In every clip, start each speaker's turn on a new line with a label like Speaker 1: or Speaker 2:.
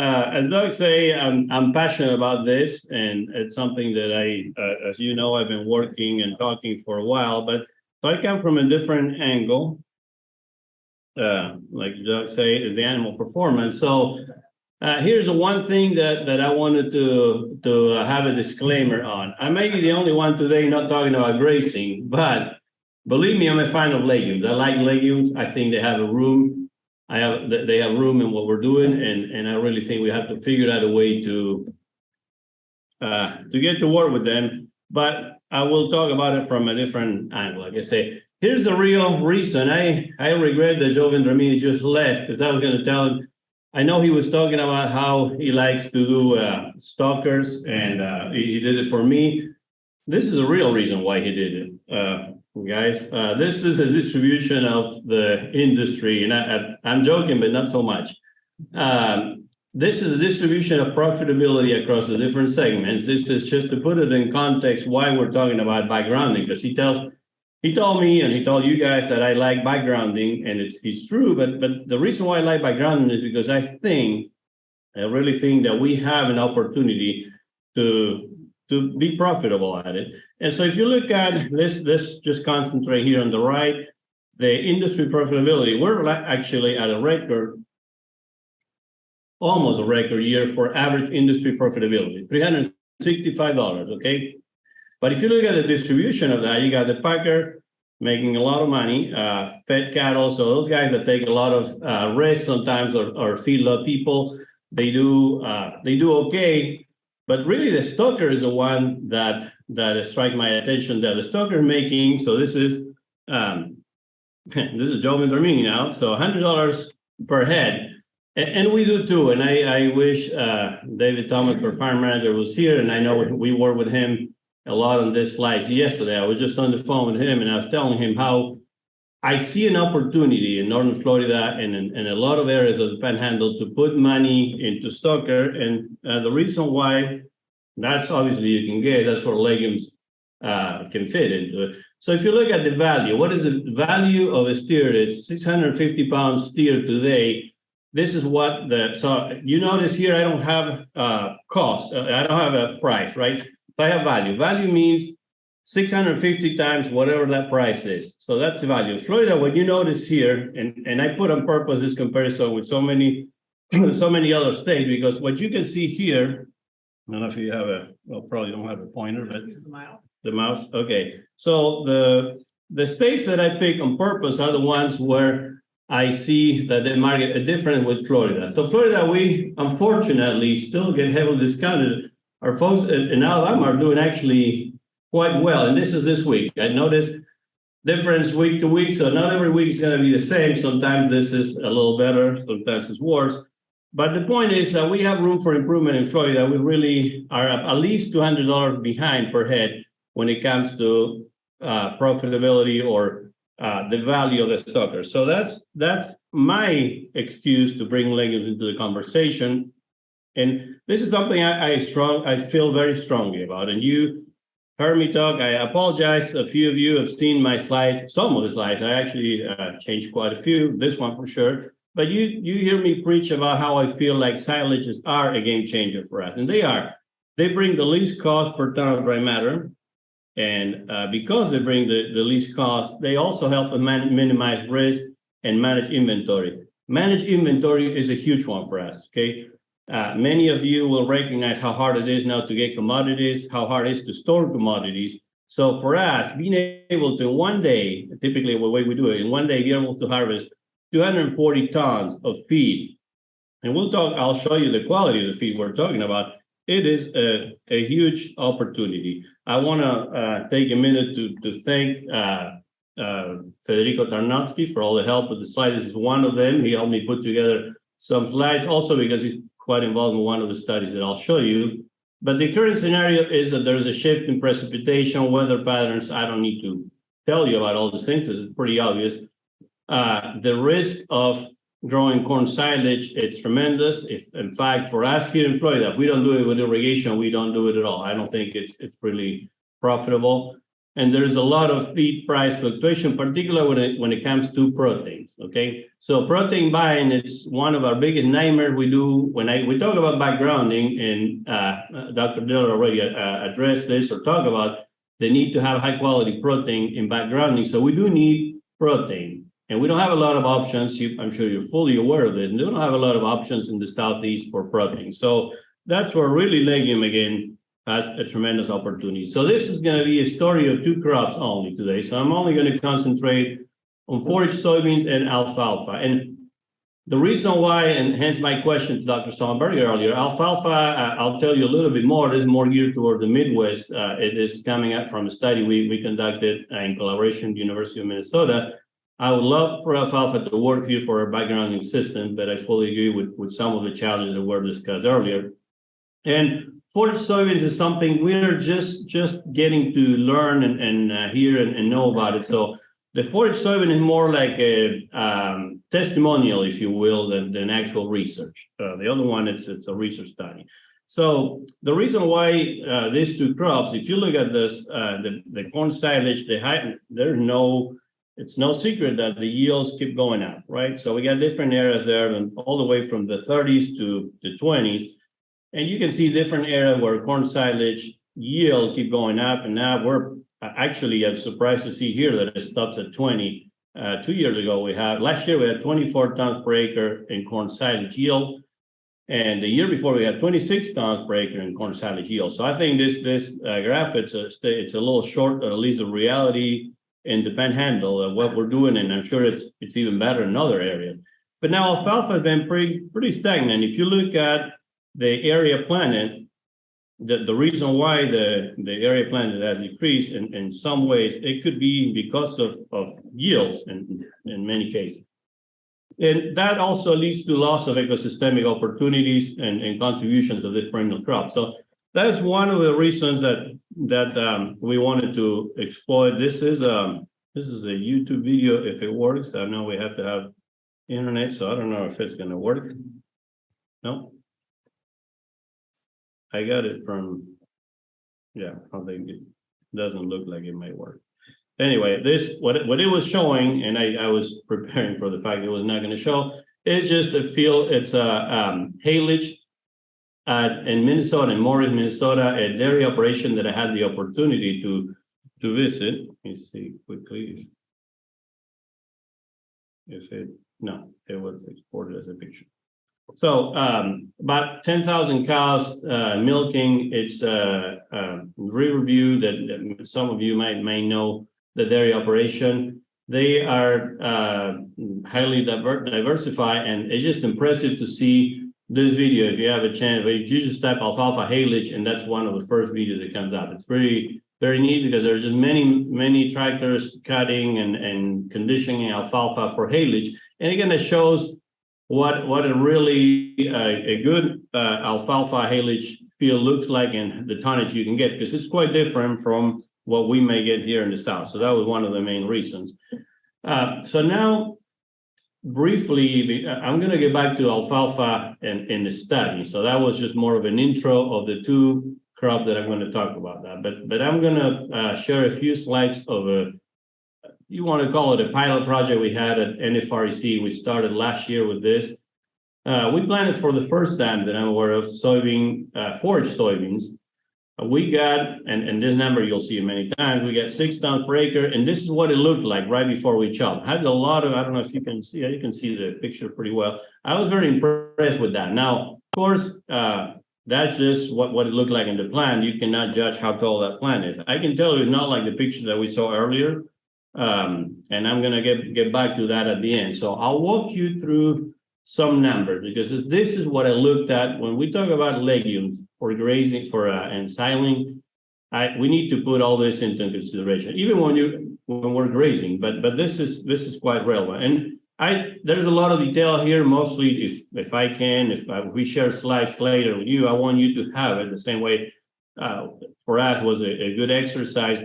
Speaker 1: As Doug say, I'm passionate about this, and it's something that as you know, I've been working and talking for a while. But so I come from a different angle, like Doug say, is the animal performance. So here's the one thing that I wanted to have a disclaimer on. I may be the only one today not talking about grazing, but believe me, I'm a fan of legumes. I like legumes. I think they have a room. They have room in what we're doing, and I really think we have to figure out a way to get to work with them. But I will talk about it from a different angle. Like I say, here's the real reason. I regret that Joe Vendramini just left, because I was going to tell him. I know he was talking about how he likes to do stalkers, and he did it for me. This is the real reason why he did it. Guys, this is a distribution of the industry, and I'm joking, but not so much. This is a distribution of profitability across the different segments. This is just to put it in context why we're talking about backgrounding, because he told me and he told you guys that I like backgrounding, and it's true, but the reason why I like backgrounding is because I really think that we have an opportunity to be profitable at it. And so if you look at let's just concentrate here on the right, the industry profitability, we're actually at a record, almost a record year for average industry profitability, $365, okay? But if you look at the distribution of that, you got the packer making a lot of money, fed cattle, so those guys that take a lot of risk sometimes or feedlot people, they do okay. But really, the stocker is the one that strike my attention. That the stocker making. So this is this is Joe Vendramini now. So $100 per head, and we do too. And I wish David Thomas, our farm manager, was here. And I know we work with him a lot on this slides. Yesterday, I was just on the phone with him, and I was telling him how I see an opportunity in northern Florida and in a lot of areas of the Panhandle to put money into stocker. And the reason why that's obviously you can get, that's where legumes can fit into it. So if you look at the value, what is the value of a steer? It's 650 pound steer today. This is what so you notice here, I don't have cost. I don't have a price, right? I have value. Value means 650 times whatever that price is. So that's the value. Florida, what you notice here, and I put on purpose this comparison with so many other states, because what you can see here, I don't know if you have probably don't have a pointer, but the mouse. Okay. So the states that I pick on purpose are the ones where I see that they market a difference with Florida. So Florida, we unfortunately still get heavily discounted. Our folks in Alabama are doing actually quite well. And this week. I noticed difference week to week. So not every week is going to be the same. Sometimes this is a little better. Sometimes it's worse. But the point is that we have room for improvement in Florida. We really are at least $200 behind per head when it comes to profitability or the value of the stocker. So that's my excuse to bring legumes into the conversation. And this is something I feel very strongly about. And you heard me talk. I apologize. A few of you have seen my slides, some of the slides. I actually changed quite a few, this one for sure. But you hear me preach about how I feel like silages are a game changer for us. And they are. They bring the least cost per ton of dry matter. And because they bring the least cost, they also help minimize risk and manage inventory. Manage inventory is a huge one for us, okay? Many of you will recognize how hard it is now to get commodities, how hard it is to store commodities. So for us, being able to in one day, typically the way we do it, in one day be able to harvest 240 tons of feed. And I'll show you the quality of the feed we're talking about. It is a huge opportunity. I want to take a minute to thank Federico Tarnowski for all the help with the slides. This is one of them. He helped me put together some slides, also because he's quite involved in one of the studies that I'll show you. But the current scenario is that there's a shift in precipitation, weather patterns. I don't need to tell you about all these things because it's pretty obvious. The risk of growing corn silage, it's tremendous. If, in fact, for us here in Florida, if we don't do it with irrigation, we don't do it at all. I don't think it's really profitable. and there's a lot of feed price fluctuation, particularly when it comes to proteins. Okay, so protein buying, it's one of our biggest nightmares we do when we talk about backgrounding, and Dr. Diller already addressed this or talk about the need to have high quality protein in backgrounding. So we do need protein, and we don't have a lot of options. I'm sure you're fully aware of this. We don't have a lot of options in the Southeast for protein. So that's where really legume again has a tremendous opportunity. So this is going to be a story of two crops only today. So I'm only going to concentrate on forage soybeans and alfalfa. And the reason why, and hence my question to Dr. Stoltenberg earlier, alfalfa, I'll tell you a little bit more. This is more geared toward the Midwest. It is coming up from a study we conducted in collaboration with the University of Minnesota. I would love for alfalfa to work here for a backgrounding system, but I fully agree with some of the challenges that were discussed earlier. And forage soybeans is something we're just getting to learn and hear and know about it. So the forage soybean is more like a testimonial, if you will, than actual research. The other one, it's a research study. So the reason why these two crops, if you look at this, the corn silage, it's no secret that the yields keep going up, right? So we got different areas there, and all the way from the 30s to the 20s. And you can see different areas where corn silage yield keep going up. And now we're actually, I'm surprised to see here that it stops at 20. 2 years ago, last year we had 24 tons per acre in corn silage yield. And the year before we had 26 tons per acre in corn silage yield. So I think this graph, it's a little short, or at least the reality in the Panhandle of what we're doing. And I'm sure it's even better in other areas. But now alfalfa has been pretty stagnant. If you look at the area planted, the reason why the area planted has decreased in some ways, it could be because of yields in many cases. And that also leads to loss of ecosystemic opportunities and contributions of this perennial crop. So that's one of the reasons that we wanted to exploit. This is a YouTube video if it works. I know we have to have internet, so I don't know if it's going to work. No. I got it from, yeah, I think it doesn't look like it might work. Anyway, what it was showing, and I was preparing for the fact it was not going to show, it's just a field, it's a haylage in Minnesota, in Morris, Minnesota, a dairy operation that I had the opportunity to visit. Let me see quickly if it was exported as a picture. So about 10,000 cows milking. It's Riverview that some of you may know the dairy operation. They are highly diversified, and it's just impressive to see this video. If you have a chance, you just type alfalfa haylage, and that's one of the first videos that comes up. It's very neat because there's just many tractors cutting and conditioning alfalfa for haylage. And again, it shows what a really a good alfalfa haylage field looks like and the tonnage you can get, because it's quite different from what we may get here in the South. So that was one of the main reasons. So now, briefly, I'm going to get back to alfalfa and the study. So that was just more of an intro of the two crops that I'm going to talk about that. But I'm going to share a few slides of you want to call it a pilot project we had at NFREC. We started last year with this. We planted for the first time that I'm aware of forage soybeans. We got, and this number you'll see many times, we got 6 tons per acre, and this is what it looked like right before we chopped. Had a lot of, I don't know if you can see the picture pretty well. I was very impressed with that. Now, of course, that's just what it looked like in the plant. You cannot judge how tall that plant is. I can tell you it's not like the picture that we saw earlier. And I'm going to get back to that at the end. So I'll walk you through some numbers, because this is what I looked at when we talk about legumes for grazing, for ENSILING. We need to put all this into consideration, even when we're grazing. But this is quite relevant. And there's a lot of detail here. Mostly, if I can, if we share slides later with you, I want you to have it the same way. For us was a good exercise.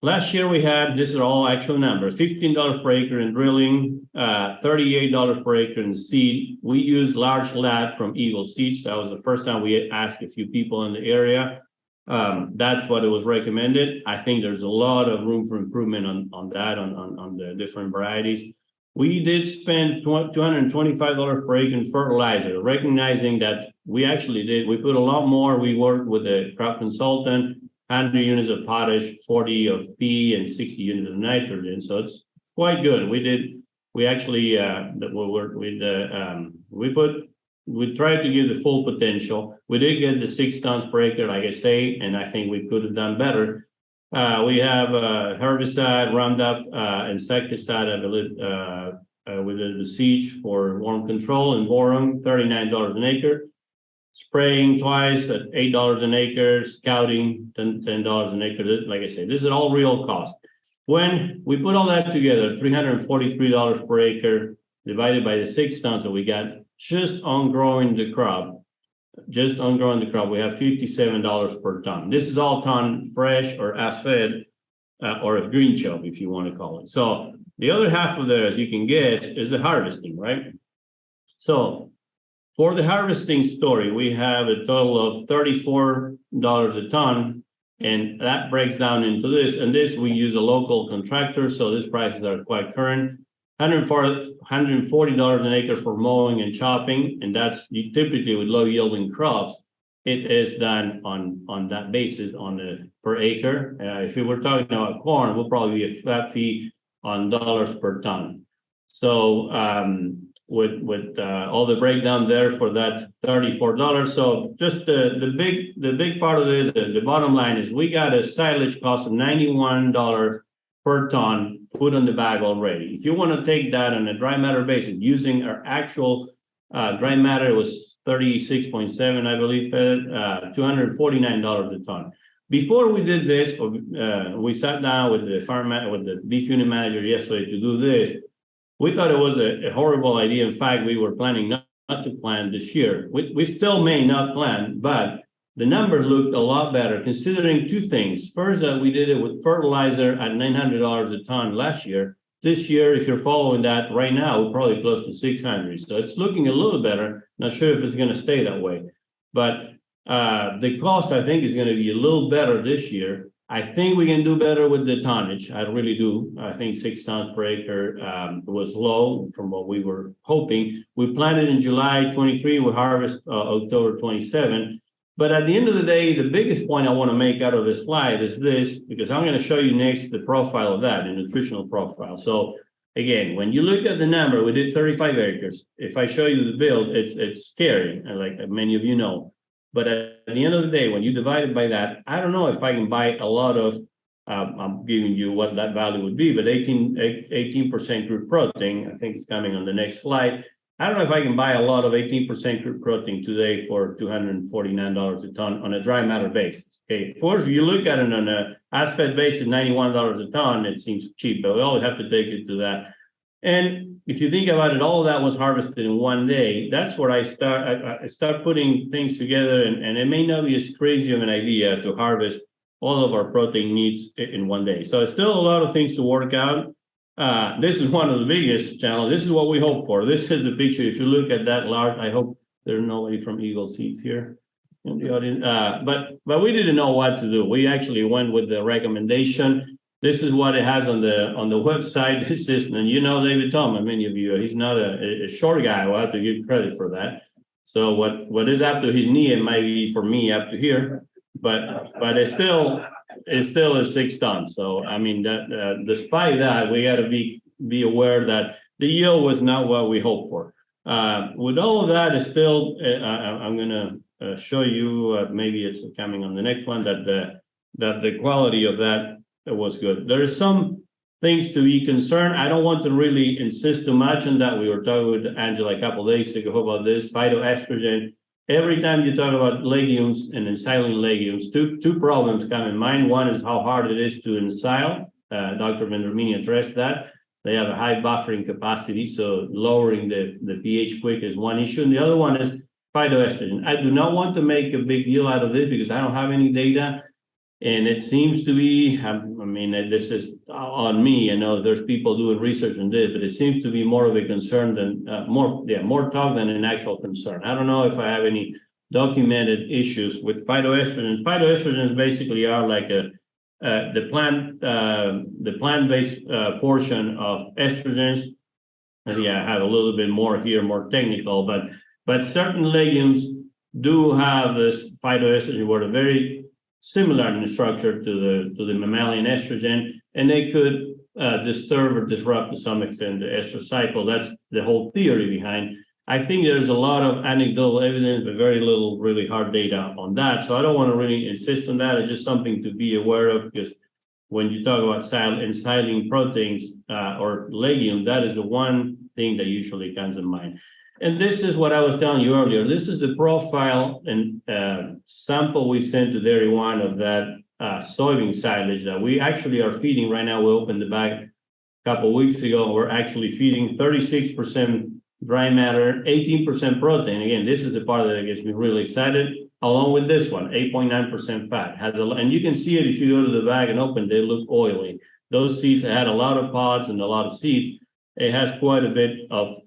Speaker 1: Last year we had, these are all actual numbers, $15 per acre in drilling, $38 per acre in seed. We used large lat from Eagle Seeds. That was the first time we asked a few people in the area. That's what it was recommended. I think there's a lot of room for improvement on the different varieties. We did spend $225 per acre in fertilizer, recognizing that we put a lot more. We worked with a crop consultant, 100 units of potash, 40 of P, and 60 units of nitrogen. So it's quite good. We tried to give the full potential. We did get the 6 tons per acre, like I say, and I think we could have done better. We have herbicide, Roundup, insecticide, I believe, with the siege for worm control and boron, $39 an acre. Spraying twice at $8 an acre, scouting $10 an acre. Like I say, this is all real cost. When we put all that together, $343 per acre divided by the 6 tons that we got just on growing the crop, we have $57 per ton. This is all ton fresh or as-fed or a green chub, if you want to call it. So the other half of there, as you can guess, is the harvesting, right? So for the harvesting story, we have a total of $34 a ton, and that breaks down into this. And this, we use a local contractor, so these prices are quite current. $140 an acre for mowing and chopping, and that's typically with low yielding crops. It is done on that basis on the per acre. If we were talking about corn, we'll probably be a flat fee on dollars per ton. So with all the breakdown there for that $34. So just the big part of the bottom line is we got a silage cost of $91 per ton put on the bag already. If you want to take that on a dry matter basis, using our actual dry matter was 36.7, I believe, $249 a ton. Before we did this, we sat down with the beef unit manager yesterday to do this. We thought it was a horrible idea. In fact, we were planning not to plant this year. We still may not plant, but the number looked a lot better considering two things. First, we did it with fertilizer at $900 a ton last year. This year, if you're following that right now, we're probably close to 600. So it's looking a little better. Not sure if it's going to stay that way, but the cost, I think, is going to be a little better this year. I think we can do better with the tonnage. I really do. I think 6 tons per acre was low from what we were hoping. We planted in July 23. We harvest October 27. But at the end of the day, the biggest point I want to make out of this slide is this, because I'm going to show you next the profile of that, the nutritional profile. So again, when you look at the number, we did 35 acres. If I show you the build, it's scary, like many of you know. But at the end of the day, when you divide it by that, I don't know if I can buy a lot of, I'm giving you what that value would be, but 18% crude protein, I think it's coming on the next slide. I don't know if I can buy a lot of 18% crude protein today for $249 a ton on a dry matter basis. Okay, of course, if you look at it on a as-fed basis, $91 a ton, it seems cheap, but we always have to take it to that. And if you think about it, all of that was harvested in one day. That's where I start putting things together, and it may not be as crazy of an idea to harvest all of our protein needs in one day. So it's still a lot of things to work out. This is one of the biggest challenges. This is what we hope for. This is the picture. If you look at that large, I hope there's nobody from Eagle Seeds here in the audience. But we didn't know what to do. We actually went with the recommendation. This is what it has on the website. This is, and you know David Thomas, many of you, he's not a short guy. We'll have to give credit for that. So what is up to his knee, it might be for me up to here, but it's still is 6 tons. So I mean that despite that, we got to be aware that the yield was not what we hoped for. With all of that, it's still I'm going to show you maybe it's coming on the next one that the quality of that was good. There are some things to be concerned. I don't want to really insist too much on that. We were talking with Angela a couple of days ago about this phytoestrogen. Every time you talk about legumes and ensiling legumes, two problems come in mind. One is how hard it is to ensile. Dr. Vendramini addressed that. They have a high buffering capacity, so lowering the pH quick is one issue. And the other one is phytoestrogen. I do not want to make a big deal out of this because I don't have any data. And it seems to be, I mean, this is on me. I know there's people doing research on this, but it seems to be more of a concern than more talk than an actual concern. I don't know if I have any documented issues with phytoestrogens. Phytoestrogens basically are like the plant-based portion of estrogens. And yeah, I have a little bit more here, more technical, but certain legumes do have this phytoestrogen, where they're very similar in structure to the mammalian estrogen, and they could disturb or disrupt to some extent the estrous cycle. That's the whole theory behind. I think there's a lot of anecdotal evidence, but very little really hard data on that. So I don't want to really insist on that. It's just something to be aware of, because when you talk about ensiling proteins or legume, that is the one thing that usually comes in mind. And this is what I was telling you earlier. This is the profile and sample we sent to Dairy One of that soybean silage that we actually are feeding right now. We opened the bag a couple of weeks ago. We're actually feeding 36% dry matter, 18% protein. Again, this is the part that gets me really excited, along with this one, 8.9% fat. And you can see it if you go to the bag and open, they look oily. Those seeds had a lot of pods and a lot of seeds. It has quite a bit of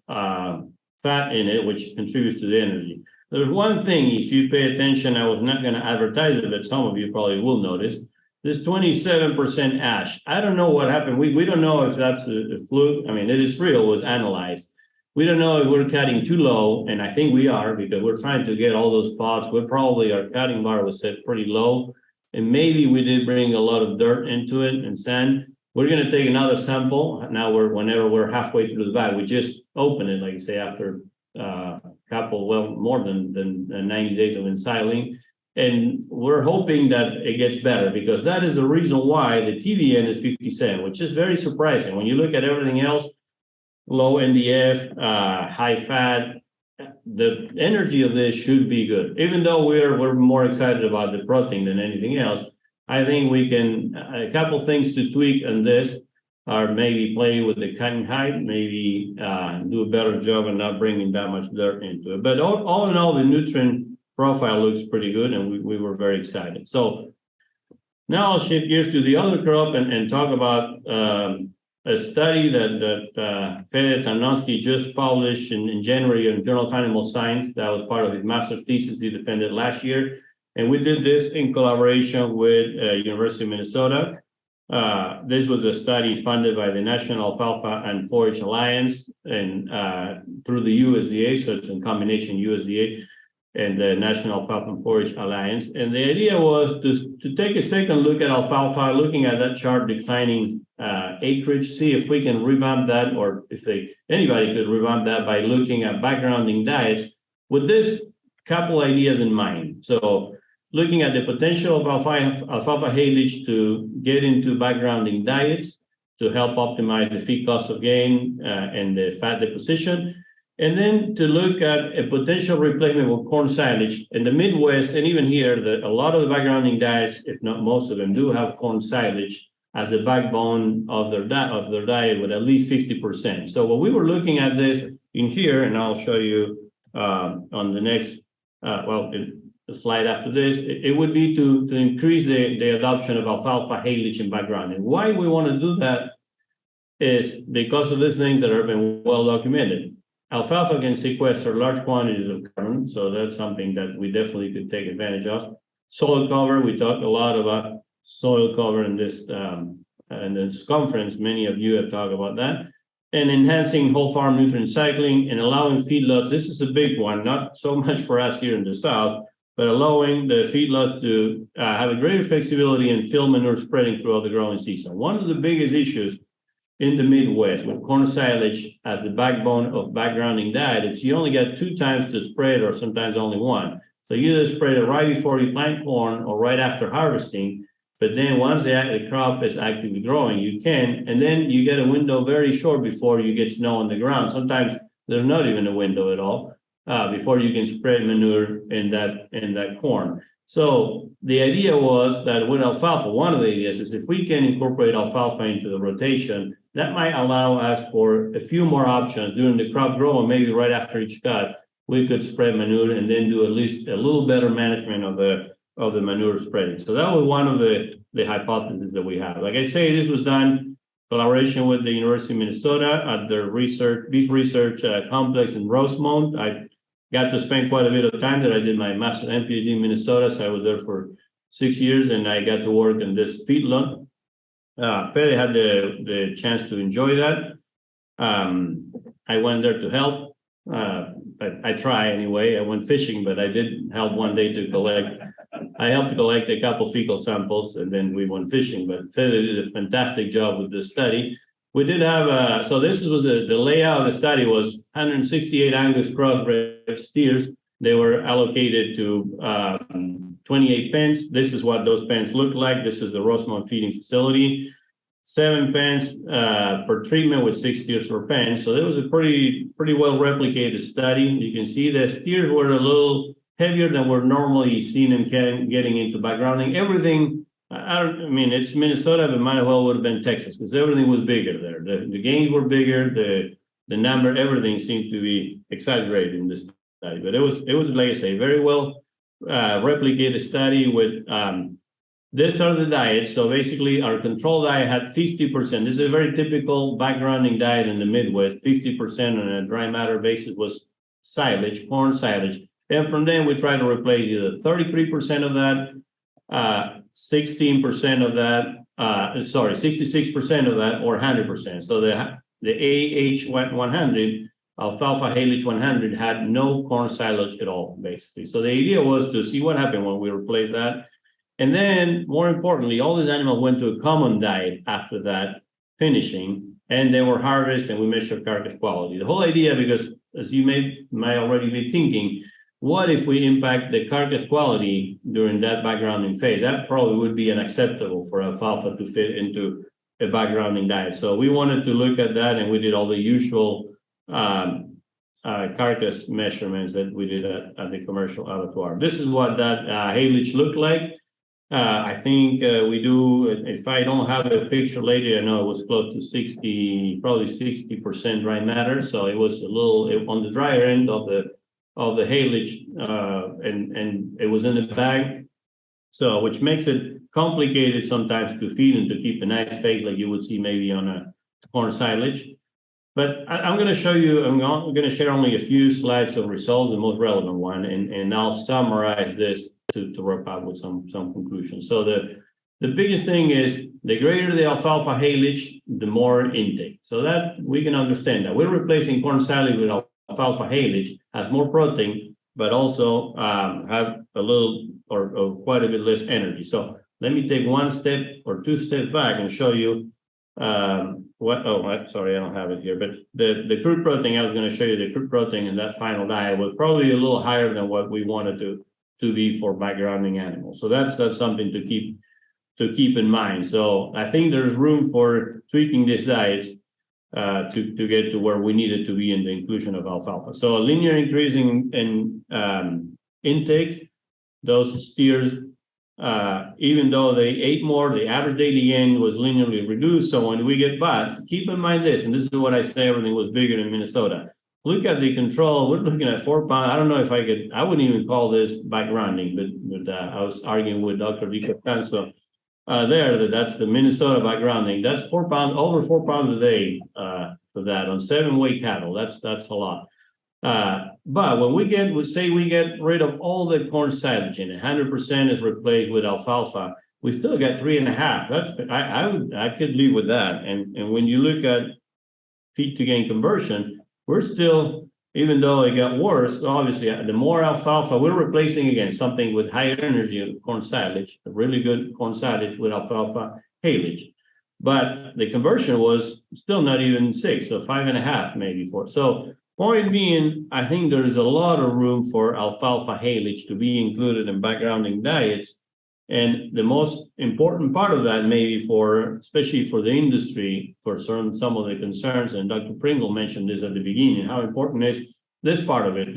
Speaker 1: fat in it, which contributes to the energy. There's one thing, if you pay attention, I was not going to advertise it, but some of you probably will notice, this 27% ash. I don't know what happened. We don't know if that's a fluke. I mean, it is real, it was analyzed. We don't know if we're cutting too low, and I think we are, because we're trying to get all those pods. We're probably, our cutting bar was set pretty low, and maybe we did bring a lot of dirt into it and sand. We're going to take another sample. Now whenever we're halfway through the bag, we just open it, like I say, after more than 90 days of ensiling. And we're hoping that it gets better, because that is the reason why the TDN is 57, which is very surprising. When you look at everything else, low NDF, high fat, the energy of this should be good. Even though we're more excited about the protein than anything else, I think we can, a couple things to tweak on this are maybe play with the cutting height, maybe do a better job of not bringing that much dirt into it. But all in all, the nutrient profile looks pretty good, and we were very excited. So now I'll shift gears to the other crop and talk about a study that Fede Tarnowski just published in January in Journal of Animal Science. That was part of his master's thesis he defended last year. And we did this in collaboration with University of Minnesota. This was a study funded by the National Alfalfa and Forage Alliance and through the USDA, so it's in combination USDA and the National Alfalfa and Forage Alliance. And the idea was to take a second look at alfalfa, looking at that chart declining acreage, see if we can revamp that, or if anybody could revamp that by looking at backgrounding diets with this couple ideas in mind. So looking at the potential of alfalfa haylage to get into backgrounding diets to help optimize the feed cost of gain and the fat deposition. And then to look at a potential replacement with corn silage in the Midwest, and even here, a lot of the backgrounding diets, if not most of them, do have corn silage as the backbone of their diet with at least 50%. So when we were looking at this in here, and I'll show you on the next, the slide after this, it would be to increase the adoption of alfalfa haylage in backgrounding. Why we want to do that is because of these things that have been well documented. Alfalfa can sequester large quantities of carbon, so that's something that we definitely could take advantage of. Soil cover, we talked a lot about soil cover in this conference. Many of you have talked about that. And enhancing whole farm nutrient cycling and allowing feedlots. This is a big one, not so much for us here in the South, but allowing the feedlot to have a greater flexibility in field manure spreading throughout the growing season. One of the biggest issues in the Midwest with corn silage as the backbone of backgrounding diet is you only get 2 times to spread, or sometimes only 1. So you either spread it right before you plant corn or right after harvesting, but then once the crop is actively growing, you can, and then you get a window very short before you get snow on the ground. Sometimes there's not even a window at all before you can spread manure in that corn. So the idea was that with alfalfa, one of the ideas is if we can incorporate alfalfa into the rotation, that might allow us for a few more options during the crop grow, and maybe right after each cut, we could spread manure and then do at least a little better management of the manure spreading. So that was one of the hypotheses that we have. Like I say, this was done in collaboration with the University of Minnesota at their beef research complex in Rosemont. got to spend quite a bit of time there. I did my master and PhD in Minnesota, so I was there for 6 years, and I got to work in this feedlot. Fairly had the chance to enjoy that. I went there to help. I try anyway. I went fishing, but I did help one day to collect. I helped to collect a couple fecal samples, and then we went fishing. But Fairly did a fantastic job with the study. We did have so this was the layout of the study was 168 Angus crossbred steers. They were allocated to 28 pens. This is what those pens look like. This is the Rosemont feeding facility. 7 pens per treatment with 6 steers per pen. So it was a pretty well replicated study. You can see the steers were a little heavier than we're normally seeing them getting into backgrounding. Everything, I mean, it's Minnesota, but might as well would have been Texas because everything was bigger there. The gains were bigger, the number, everything seemed to be exaggerated in this study. But it was like I say, very well replicated study with these are the diets. So basically our control diet had 50%. This is a very typical backgrounding diet in the Midwest. 50% on a dry matter basis was silage, corn silage. And from then we try to replace either 33% of that, 16% of that, 66% of that, or 100%. So the AH100, alfalfa haylage 100, had no corn silage at all, basically. So the idea was to see what happened when we replaced that. And then, more importantly, all these animals went to a common diet after that, finishing, and they were harvested, and we measured carcass quality. The whole idea, because as you might already be thinking, what if we impact the carcass quality during that backgrounding phase? That probably would be unacceptable for alfalfa to fit into a backgrounding diet. So we wanted to look at that, and we did all the usual carcass measurements that we did at the commercial abattoir. This is what that haylage looked like. I think we do, if I don't have a picture later, I know it was close to 60, probably 60% dry matter. So it was a little on the drier end of the haylage, and it was in the bag. So which makes it complicated sometimes to feed and to keep a nice phase like you would see maybe on a corn silage. But I'm going to show you, I'm going to share only a few slides of results, the most relevant one, and I'll summarize this to wrap up with some conclusions. So the biggest thing is the greater the alfalfa haylage, the more intake. So that we can understand that we're replacing corn silage with alfalfa haylage, has more protein, but also have a little or quite a bit less energy. So let me take one step or two steps back and show you sorry, I don't have it here, but the crude protein, I was going to show you the crude protein in that final diet was probably a little higher than what we wanted to be for backgrounding animals. So that's something to keep in mind. So I think there's room for tweaking these diets to get to where we needed to be in the inclusion of alfalfa. So a linear increase in intake, those steers, even though they ate more, the average daily gain was linearly reduced. So when we get back, keep in mind this, and this is what I say, everything was bigger in Minnesota. Look at the control. We're looking at 4 pounds. I don't know if I wouldn't even call this backgrounding, but I was arguing with Dr. DiLorenzo that's the Minnesota backgrounding. That's 4 pounds, over 4 pounds a day for that on 7-weight cattle. That's a lot. But when we get rid of all the corn silage and 100% is replaced with alfalfa, we still got 3.5. I could live with that. And when you look at feed to gain conversion, we're still, even though it got worse, obviously the more alfalfa, we're replacing again something with higher energy of corn silage, a really good corn silage with alfalfa haylage. But the conversion was still not even 6, so 5.5 maybe 4. So point being, I think there's a lot of room for alfalfa haylage to be included in backgrounding diets. And the most important part of that, maybe especially for the industry, for some of the concerns, and Dr. Pringle mentioned this at the beginning, how important is this part of it,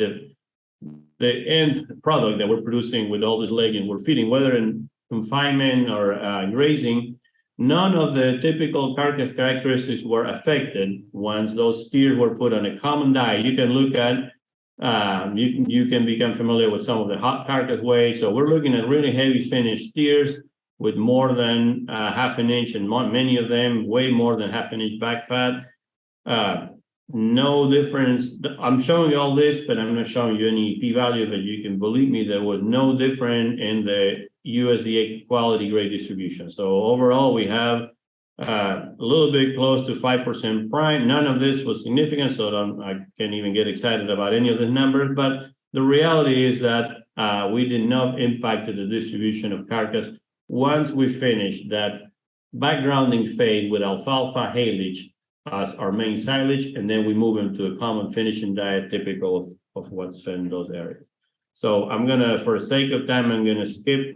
Speaker 1: the end product that we're producing with all this legume we're feeding, whether in confinement or grazing. None of the typical carcass characteristics were affected once those steers were put on a common diet. You can look at, you can become familiar with some of the hot carcass weight. So we're looking at really heavy finished steers with more than half an inch, and many of them way more than half an inch back fat. no difference. I'm showing you all this, but I'm not showing you any p-value, but you can believe me, there was no difference in the USDA quality grade distribution. So overall, we have a little bit close to 5% prime. None of this was significant, so I can't even get excited about any of the numbers, but the reality is that we did not impact the distribution of carcass once we finished that backgrounding phase with alfalfa haylage as our main silage, and then we move into a common finishing diet typical of what's in those areas. So I'm gonna, for the sake of time, I'm gonna skip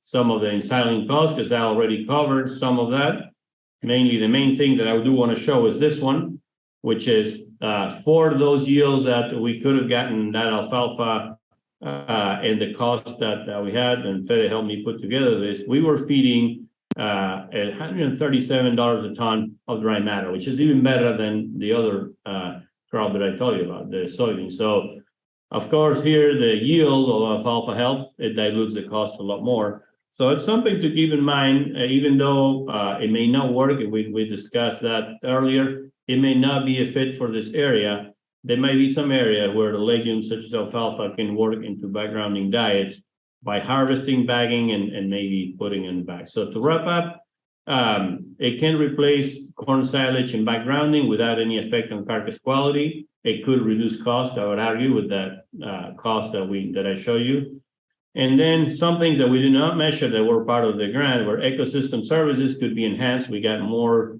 Speaker 1: some of the ENSILING costs because I already covered some of that. Mainly, the main thing that I do want to show is this one, which is for those yields that we could have gotten that alfalfa and the cost that we had, and Fede helped me put together this, we were feeding at $137 a ton of dry matter, which is even better than the other crop that I told you about, the soybean. So, of course, here the yield of alfalfa helps, it dilutes the cost a lot more. So it's something to keep in mind, even though it may not work, and we discussed that earlier, it may not be a fit for this area. There may be some area where the legumes such as alfalfa can work into backgrounding diets by harvesting, bagging, and maybe putting in the bag. So to wrap up, it can replace corn silage in backgrounding without any effect on carcass quality. It could reduce cost, I would argue, with that cost that I show you. And then some things that we did not measure that were part of the grant where ecosystem services could be enhanced. We got more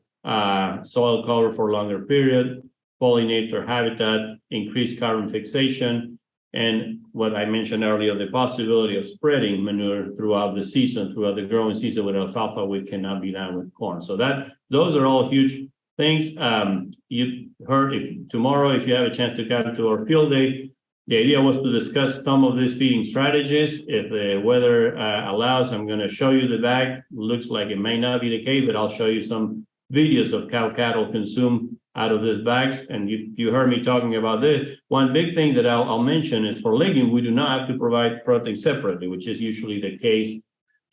Speaker 1: soil cover for a longer period, pollinator habitat, increased carbon fixation, and what I mentioned earlier, the possibility of spreading manure throughout the season, throughout the growing season with alfalfa, which cannot be done with corn. So those are all huge things. You heard tomorrow, if you have a chance to come to our field day, the idea was to discuss some of these feeding strategies. If the weather allows, I'm going to show you the bag. Looks like it may not be the case, but I'll show you some videos of cow cattle consume out of these bags. And you heard me talking about this. One big thing that I'll mention is for legume, we do not have to provide protein separately, which is usually the case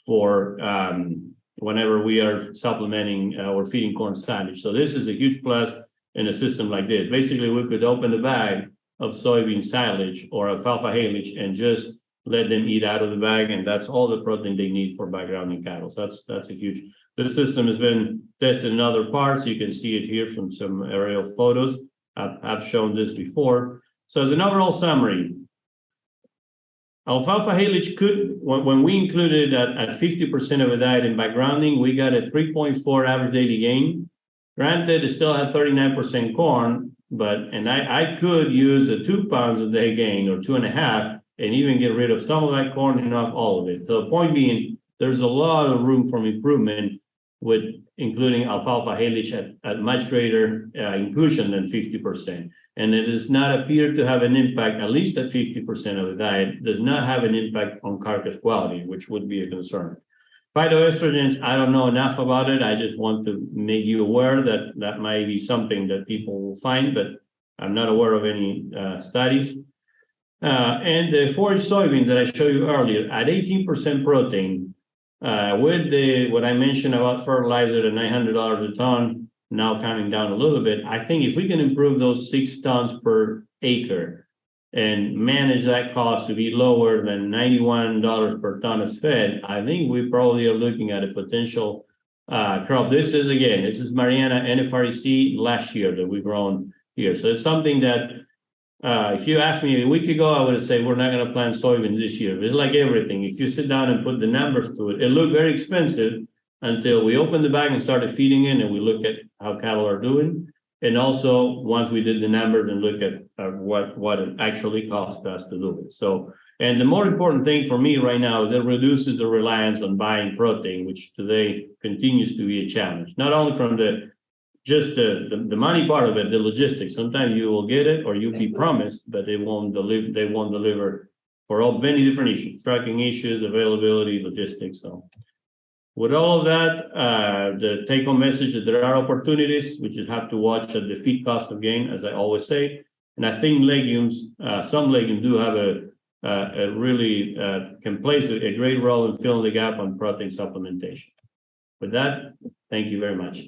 Speaker 1: for whenever we are supplementing or feeding corn silage. So this is a huge plus in a system like this. Basically, we could open the bag of soybean silage or alfalfa haylage and just let them eat out of the bag, and that's all the protein they need for backgrounding cattle. So that's a huge. This system has been tested in other parts. You can see it here from some aerial photos. I've shown this before. So as an overall summary, alfalfa haylage could, when we included at 50% of the diet in backgrounding, we got a 3.4 average daily gain. Granted, it still had 39% corn, and I could use a 2 pounds a day gain or 2.5 and even get rid of some of that corn and not all of it. So the point being, there's a lot of room for improvement with including alfalfa haylage at much greater inclusion than 50%. And it does not appear to have an impact, at least at 50% of the diet, does not have an impact on carcass quality, which would be a concern. Phytoestrogens, I don't know enough about it. I just want to make you aware that that might be something that people will find, but I'm not aware of any studies. And the forage soybean that I showed you earlier, at 18% protein, with what I mentioned about fertilizer at $900 a ton, now coming down a little bit, I think if we can improve those 6 tons per acre and manage that cost to be lower than $91 per ton as fed, I think we probably are looking at a potential crop. This is Marianna NFREC last year that we've grown here. So it's something that if you asked me a week ago, I would have said we're not going to plant soybeans this year. It's like everything. If you sit down and put the numbers to it, it looked very expensive until we opened the bag and started feeding in, and we look at how cattle are doing. And also, once we did the numbers and look at what it actually cost us to do it. So, and the more important thing for me right now is it reduces the reliance on buying protein, which today continues to be a challenge. Not only from the money part of it, the logistics. Sometimes you will get it or you'll be promised, but they won't deliver for all many different issues, tracking issues, availability, logistics. So with all of that, the take-home message that there are opportunities. We just have to watch at the feed cost of gain, as I always say. And I think legumes, some legumes do have a really can play a great role in filling the gap on protein supplementation. With that, thank you very much.